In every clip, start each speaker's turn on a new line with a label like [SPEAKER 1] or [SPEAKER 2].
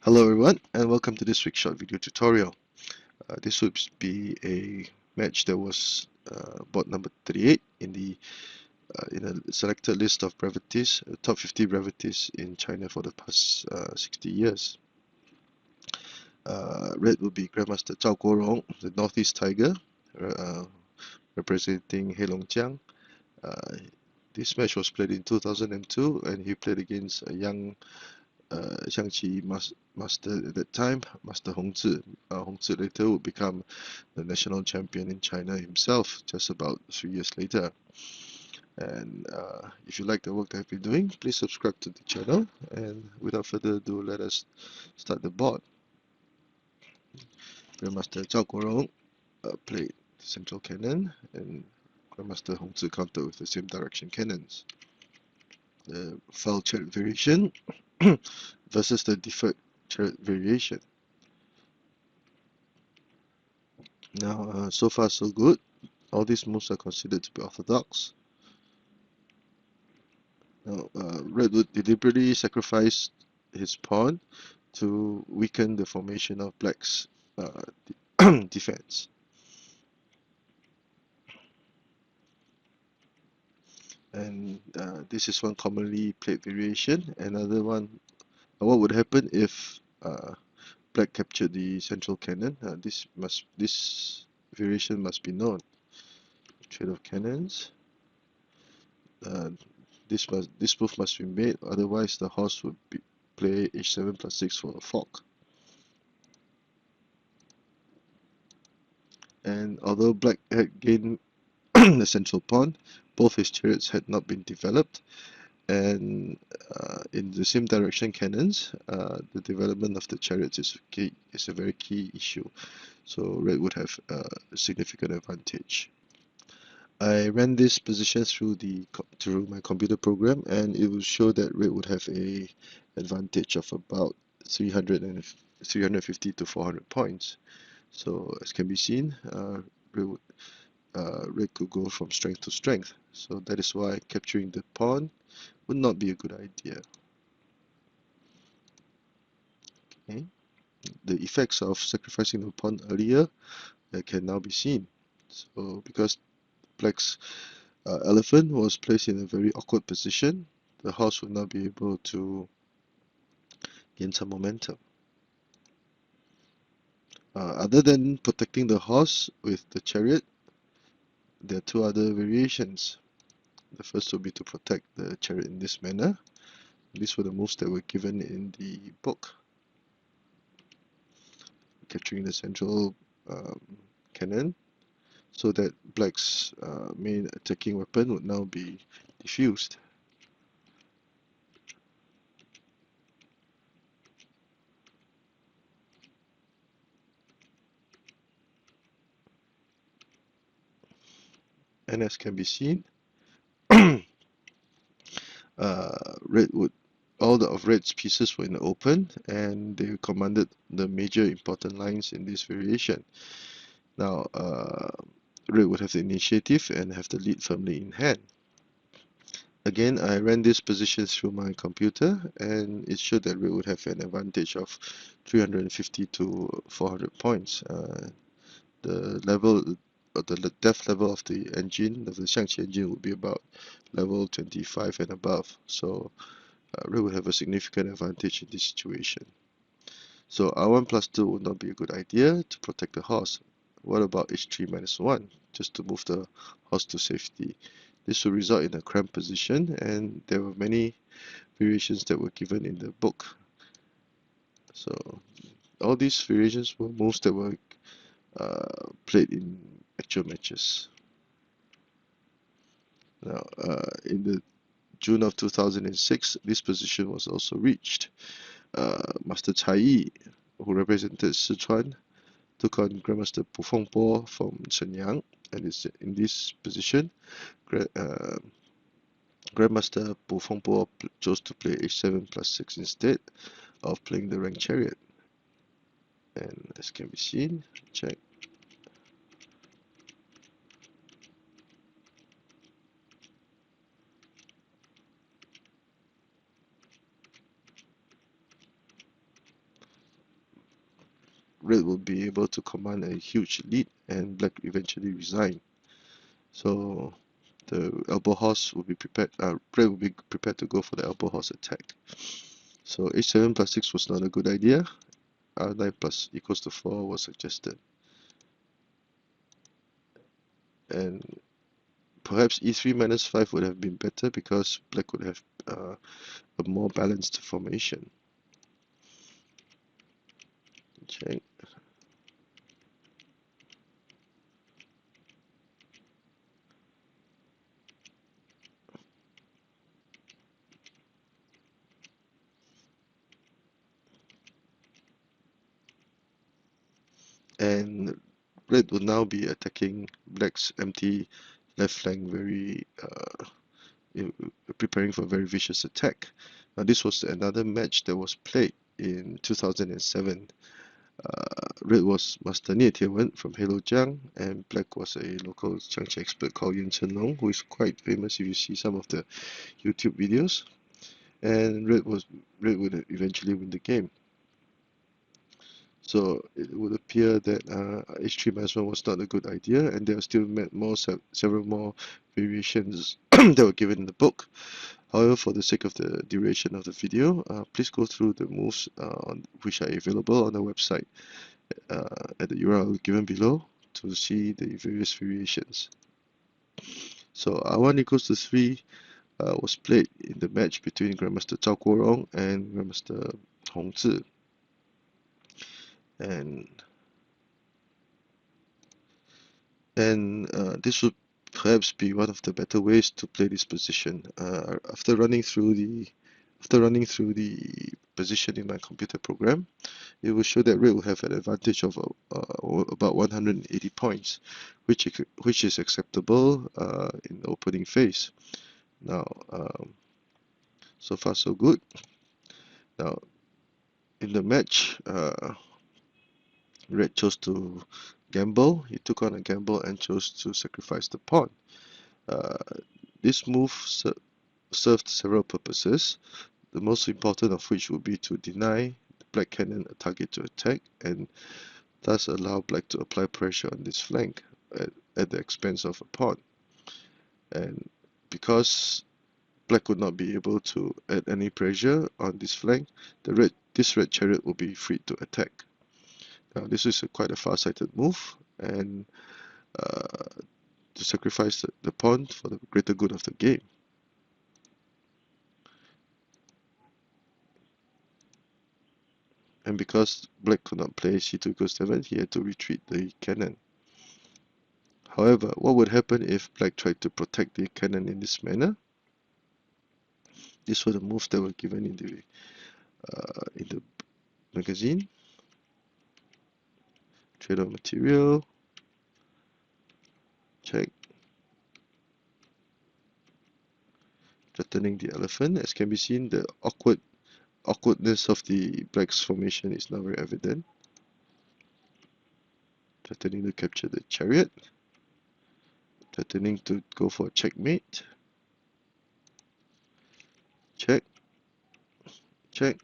[SPEAKER 1] Hello everyone and welcome to this week's short video tutorial. This would be a match that was bot number 38 in a selected list of brevities, top 50 brevities in China for the past 60 years. Red would be Grandmaster Zhao Guorong, the Northeast Tiger, representing Heilongjiang. This match was played in 2002 and he played against a young Xiangqi master at that time, Master Hong Zhi. Hong Zhi later would become the national champion in China himself just about 3 years later. And if you like the work that I've been doing, please subscribe to the channel. And without further ado, let us start the board. Grandmaster Zhao Guorong played central cannon, and Grandmaster Hong Zhi countered with the same direction cannons. The foul chariot variation versus the deferred chariot variation. Now, so far so good. All these moves are considered to be orthodox. Now, Red would deliberately sacrifice his pawn to weaken the formation of Black's defense. And this is one commonly played variation. Another one, what would happen if Black captured the central cannon? This variation must be known. Trade of cannons. This move must be made, otherwise the horse would play h7 plus 6 for a fork. And although Black had gained the central pawn, both his chariots had not been developed, and in the same direction cannons, the development of the chariots is a very key issue. So Red would have a significant advantage. I ran this position through my computer program, and it will show that Red would have a advantage of about 350 to 400 points. So as can be seen, Red could go from strength to strength. So that is why capturing the pawn would not be a good idea. Okay. The effects of sacrificing the pawn earlier can now be seen. So because Black's elephant was placed in a very awkward position, the horse would not be able to gain some momentum. Other than protecting the horse with the chariot, there are two other variations. The first would be to protect the chariot in this manner. These were the moves that were given in the book. Capturing the central cannon, so that Black's main attacking weapon would now be diffused. And as can be seen, all of Red's pieces were in the open, and they commanded the major important lines in this variation. Now, Red would have the initiative and have the lead firmly in hand. Again, I ran this position through my computer, and it showed that Red would have an advantage of 350 to 400 points. The depth level of the engine, of the Xiangqi engine, would be about level 25 and above. So Red would have a significant advantage in this situation. So R1 plus 2 would not be a good idea to protect the horse. What about h3 minus 1, just to move the horse to safety? This will result in a cramped position, and there were many variations that were given in the book. So all these variations were moves that were played in actual matches. Now, in the June of 2006, this position was also reached. Master Qiyi, who represented Sichuan, took on Grandmaster Pu Fengbo from Shenyang, and in this position, Grandmaster Pu Fengbo chose to play h7 plus 6 instead of playing the ranked chariot. And as can be seen, check. red will be able to command a huge lead and black eventually resign. So the elbow horse will be prepared, red will be prepared to go for the elbow horse attack. So h7 plus 6 was not a good idea. r9 plus equals to 4 was suggested. And perhaps e3 minus 5 would have been better because black would have a more balanced formation. Check. And red will now be attacking black's empty left flank, preparing for a very vicious attack. Now this was another match that was played in 2007. Red was Master Nie Tiewen from Heilongjiang, and black was a local Xiangqi expert called Yen Chenlong, who is quite famous if you see some of the YouTube videos. And red would eventually win the game. So it would appear that h3 minus 1 was not a good idea, and there are still several more variations that were given in the book. However, for the sake of the duration of the video, please go through the moves which are available on the website at the URL given below to see the various variations. So r1 equals to 3 was played in the match between Grandmaster Zhao Guorong and Grandmaster Hong Zhi. And this would perhaps be one of the better ways to play this position. After running through the position in my computer program, it will show that red will have an advantage of about 180 points, which is acceptable in the opening phase. Now, so far so good. Now, in the match, red chose to gamble. He took on a gamble and chose to sacrifice the pawn. This move served several purposes, the most important of which would be to deny the black cannon a target to attack and thus allow black to apply pressure on this flank at the expense of a pawn. And because black would not be able to add any pressure on this flank, this red chariot will be free to attack. Now this is quite a far-sighted move, and to sacrifice the pawn for the greater good of the game. And because black could not play c2 equals 7, he had to retreat the cannon. However, what would happen if black tried to protect the cannon in this manner? These were the moves that were given in the magazine. Trade on material. Check. Threatening the elephant. As can be seen, the awkwardness of the black's formation is now very evident. Threatening to capture the chariot. Threatening to go for a checkmate. Check. Check.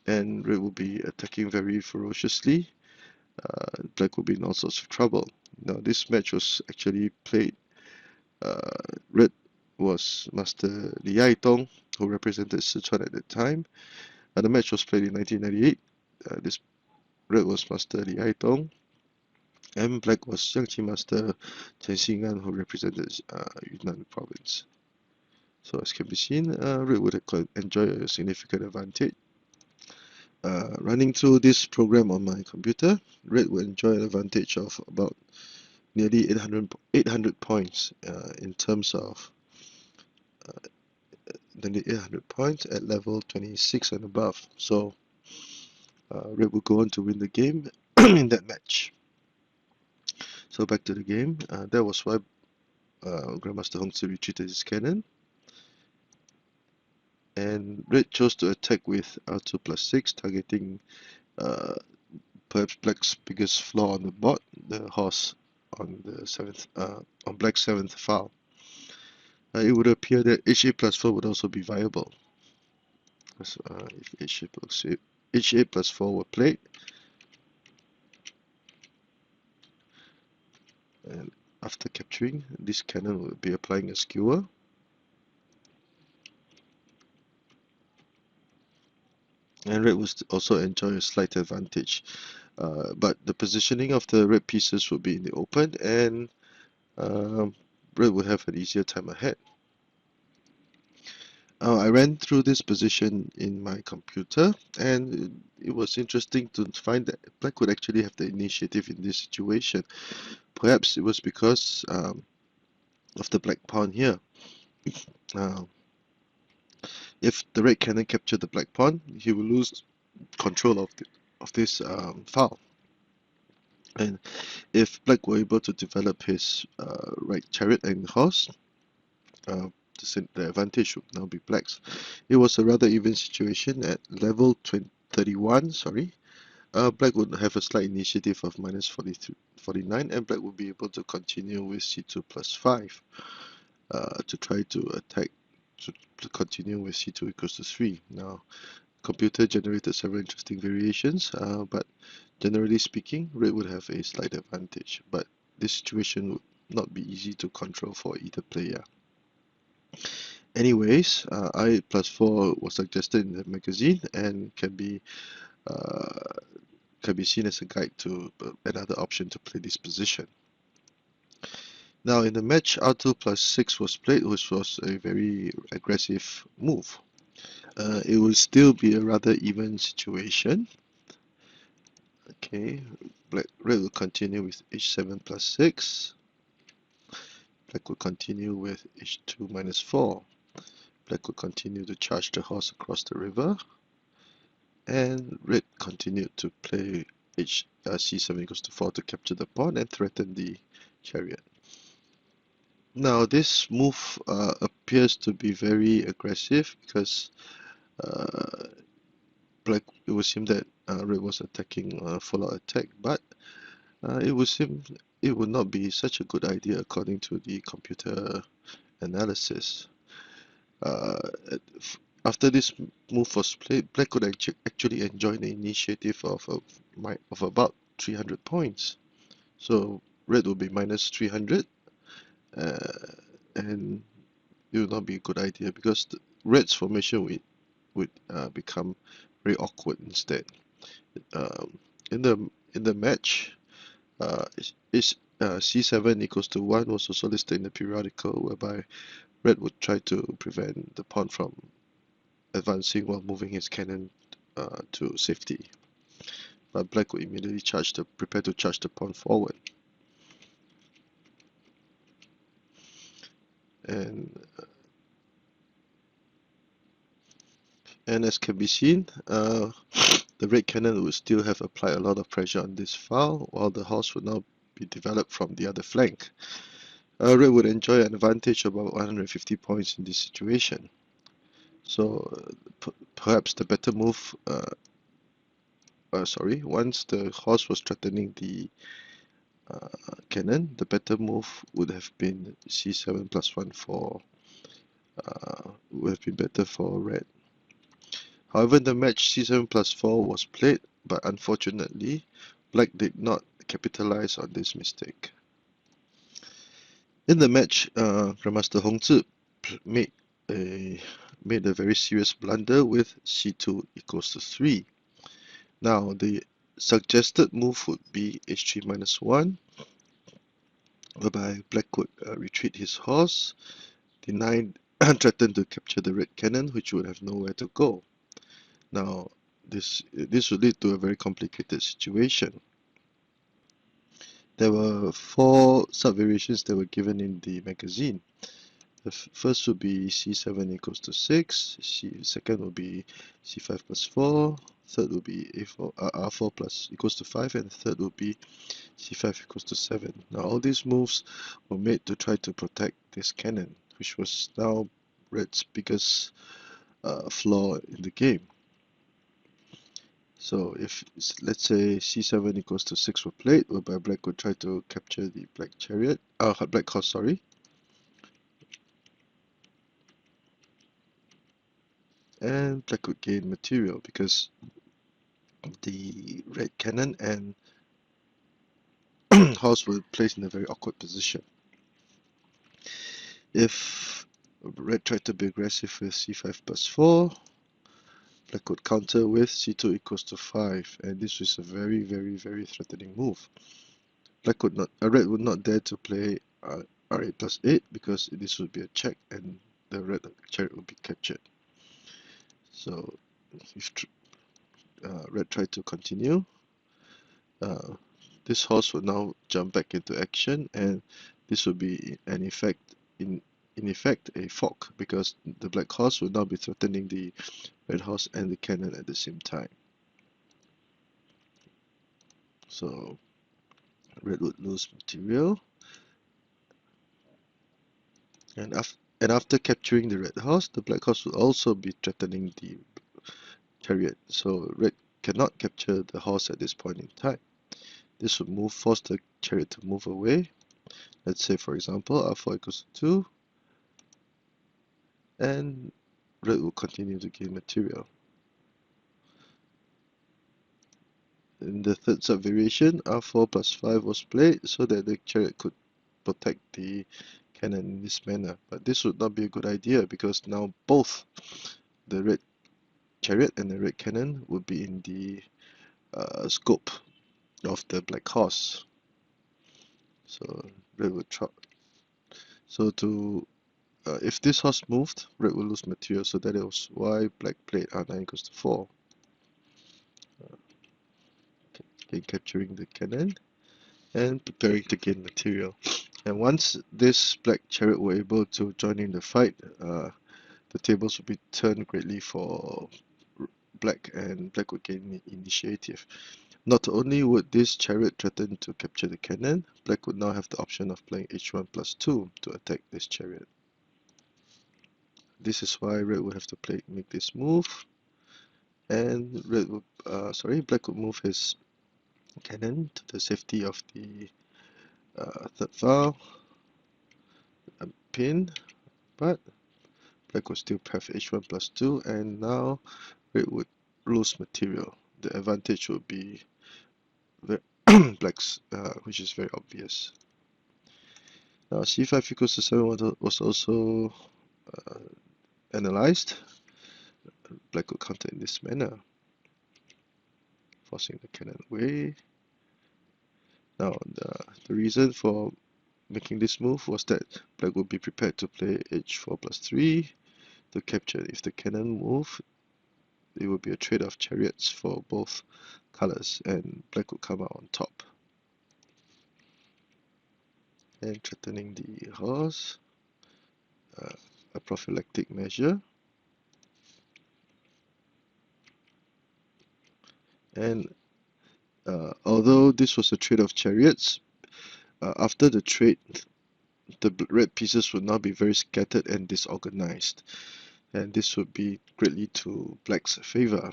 [SPEAKER 1] And red will be attacking very ferociously. Black will be in all sorts of trouble. Now this match was actually played. Red was Master Li Yaitong, who represented Sichuan at the time. The match was played in 1998. This red was Master Li Yaitong, and black was Xiangqi Master Chen Xingan, who represented Yunnan province. So as can be seen, red would enjoy a significant advantage. Running through this program on my computer, red will enjoy an advantage of about nearly 800 points in terms of nearly 800 points at level 26 and above. So red will go on to win the game in that match. So back to the game. That was why Grandmaster Hong Zhi retreated his cannon. And red chose to attack with r2 plus 6, targeting perhaps black's biggest flaw on the board, the horse on black's 7th file. It would appear that h8 plus 4 would also be viable. Because if h8 plus h8 plus 4 were played, and after capturing, this cannon will be applying a skewer. And red will also enjoy a slight advantage, but the positioning of the red pieces will be in the open, and red will have an easier time ahead. I ran through this position in my computer, and it was interesting to find that black would actually have the initiative in this situation. Perhaps it was because of the black pawn here. Uh, if the red cannon captured the black pawn, he will lose control of this file. And if black were able to develop his right chariot and horse, the advantage would now be black's. It was a rather even situation at level 31, sorry. Black would have a slight initiative of minus 49, and black would be able to continue with c2 plus 5 to try to attack, to continue with c2 equals to 3. Now, computer generated several interesting variations, but generally speaking, red would have a slight advantage, but this situation would not be easy to control for either player. Anyways, I8 plus 4 was suggested in the magazine and can be seen as a guide to another option to play this position. Now in the match, R2 plus 6 was played, which was a very aggressive move. It will still be a rather even situation. Okay, red will continue with h7 plus 6. Black will continue with h2 minus 4. Black will continue to charge the horse across the river. And red continued to play c7 equals to 4 to capture the pawn and threaten the chariot. Now this move appears to be very aggressive because black, it would seem that red was attacking a full-out attack, but it would seem it would not be such a good idea according to the computer analysis. After this move was played, black could actually enjoy the initiative of about 300 points. So red will be minus 300, and it would not be a good idea because the red's formation would become very awkward instead. In the match, c7 equals to 1 was also listed in the periodical, whereby red would try to prevent the pawn from advancing while moving his cannon to safety. But black would immediately prepare to charge the pawn forward. And as can be seen, the red cannon would still have applied a lot of pressure on this file, while the horse would now be developed from the other flank. Red would enjoy an advantage of about 150 points in this situation. So perhaps the better move, once the horse was threatening the cannon, the better move would have been c7 plus 1 would have been better for red. However, in the match, c7 plus 4 was played, but unfortunately, black did not capitalize on this mistake. In the match, Grandmaster Hong Zhi made a very serious blunder with c2 equals to 3. Now, the suggested move would be h3 minus 1, whereby black would retreat his horse, threaten to capture the red cannon, which would have nowhere to go. Now, this would lead to a very complicated situation. There were 4 sub-variations that were given in the magazine. The first would be c7 equals to 6, second would be c5 plus 4, third would be r4 plus equals to 5, and third would be c5 equals to 7. Now all these moves were made to try to protect this cannon, which was now red's biggest flaw in the game. So if, let's say, c7 equals to 6 were played, whereby black would try to capture the black horse, sorry. And black would gain material because the red cannon, and horse were placed in a very awkward position. If red tried to be aggressive with c5 plus 4, black would counter with c2 equals to 5, and this was a very threatening move. Red would not dare to play r8 plus 8 because this would be a check and the red chariot would be captured. So if red tried to continue, this horse would now jump back into action, and this would be in effect a fork, because the black horse would now be threatening the red horse and the cannon at the same time. So red would lose material, and after capturing the red horse, the black horse would also be threatening the chariot. So red cannot capture the horse at this point in time. This would force the chariot to move away. Let's say, for example, r4 equals to 2, and red will continue to gain material. In the third subvariation, r4 plus 5 was played so that the chariot could protect the cannon in this manner. But this would not be a good idea, because now both the red chariot and the red cannon would be in the scope of the black horse. So red would try. So if this horse moved, red will lose material. So that is why black played r9 equals to 4. Capturing the cannon and preparing to gain material. And once this black chariot were able to join in the fight, the tables would be turned greatly for black, and black would gain initiative. Not only would this chariot threaten to capture the cannon, black would now have the option of playing h1 plus 2 to attack this chariot. This is why red would have to make this move, and black would move his cannon to the safety of the third file pin, but black would still have h1 plus 2, and now red would lose material. The advantage would be black's, which is very obvious. Now c5 equals to 7 was also analyzed. Black would counter in this manner, forcing the cannon away. Now the reason for making this move was that black would be prepared to play h4 plus 3 to capture. If the cannon moved, it would be a trade of chariots for both colors, and black would come out on top. And threatening the horse, a prophylactic measure. And although this was a trade of chariots, after the trade, the red pieces would now be very scattered and disorganized, and this would be greatly to black's favor.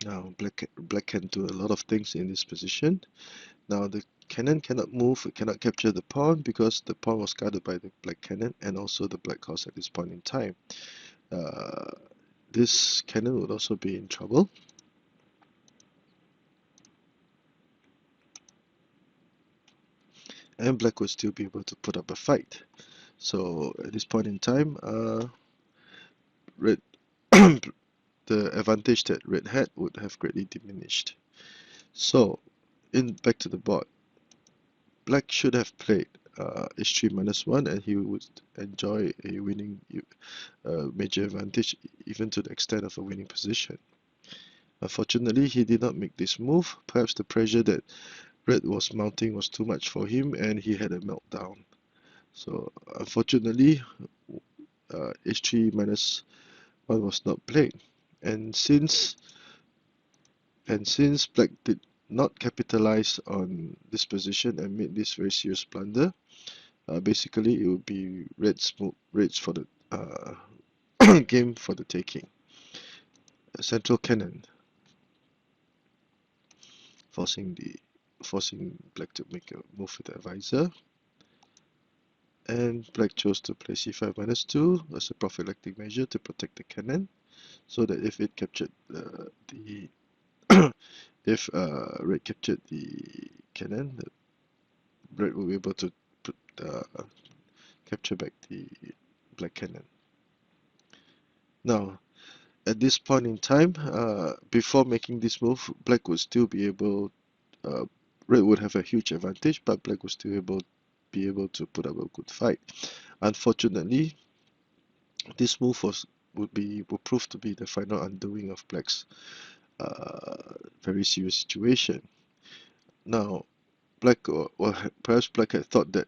[SPEAKER 1] Now black can do a lot of things in this position. Now the cannon cannot move, it cannot capture the pawn, because the pawn was guarded by the black cannon and also the black horse at this point in time. This cannon would also be in trouble. And black would still be able to put up a fight. So at this point in time, red the advantage that red had would have greatly diminished. So back to the board, black should have played h3 minus 1, and he would enjoy a winning major advantage, even to the extent of a winning position. Unfortunately, he did not make this move. Perhaps the pressure that red was mounting was too much for him, and he had a meltdown. So unfortunately, h3 minus 1 was not played, and since black did not capitalize on this position and made this very serious blunder, basically it would be red's for the game for the taking. A central cannon, forcing black to make a move with the advisor, and black chose to play c5 minus 2 as a prophylactic measure to protect the cannon, so that if it captured the if red captured the cannon, red will be able to capture back the black cannon. Now, at this point in time, before making this move, black would still be able, red would have a huge advantage, but black would still be able to put up a good fight. Unfortunately, this move would prove to be the final undoing of black's very serious situation. Now, black, or perhaps black had thought that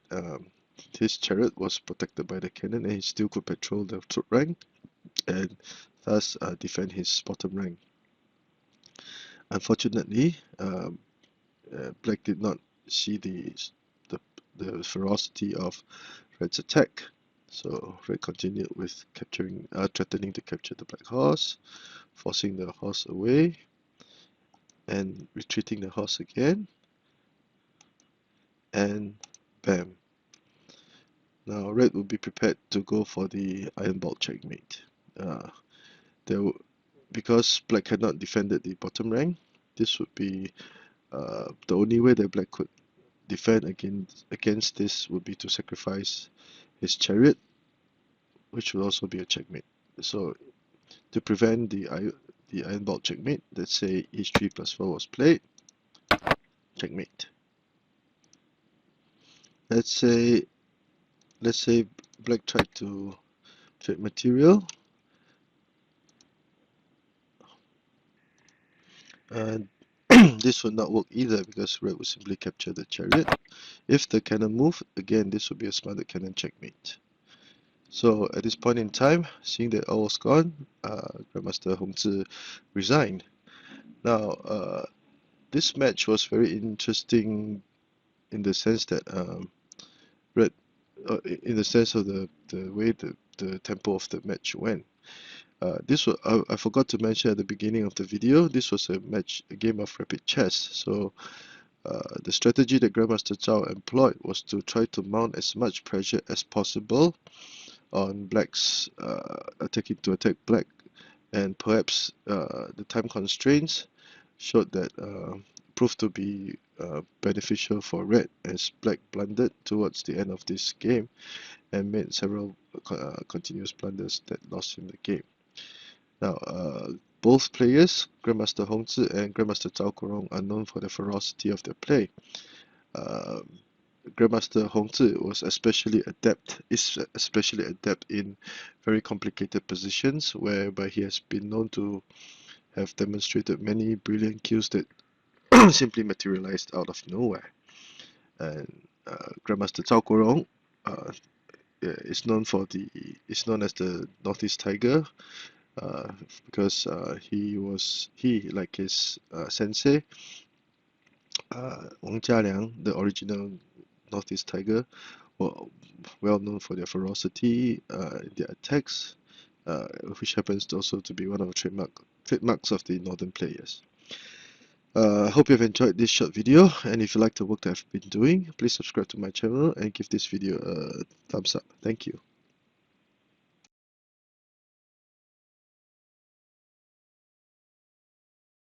[SPEAKER 1] his chariot was protected by the cannon and he still could patrol the top rank and thus defend his bottom rank. Unfortunately, black did not see the ferocity of red's attack, so red continued with threatening to capture the black horse, forcing the horse away and retreating the horse again, and bam. Now red will be prepared to go for the iron bolt checkmate. Because black had not defended the bottom rank, this would be the only way that black could defend against this would be to sacrifice his chariot, which will also be a checkmate. So to prevent the iron bolt checkmate, let's say h3 plus 4 was played, checkmate. Let's say black tried to trade material, and this would not work either because red would simply capture the chariot. If the cannon moved, again this would be a smothered cannon checkmate. So at this point in time, seeing that all was gone, Grandmaster Hong Zhi resigned. Now, this match was very interesting in the sense that in the sense of the way the tempo of the match went. This was I forgot to mention at the beginning of the video. This was a game of rapid chess. So the strategy that Grandmaster Zhao employed was to try to mount as much pressure as possible on black's to attack black, and perhaps the time constraints showed that proved to be beneficial for red, as black blundered towards the end of this game and made several continuous blunders that lost him the game. Now, both players, Grandmaster Hong Zhi and Grandmaster Zhao Guorong, are known for the ferocity of their play. Grandmaster Hong Zhi is especially adept in very complicated positions, whereby he has been known to have demonstrated many brilliant kills that simply materialized out of nowhere. And Grandmaster Zhao Guorong is known as the Northeast Tiger, because he like his sensei Wang Jialiang, the original Northeast Tiger, were well known for their ferocity, their attacks, which happens to also to be one of the trademarks of the northern players. I hope you have enjoyed this short video, and if you like the work that I've been doing, please subscribe to my channel and give this video a thumbs up. Thank you.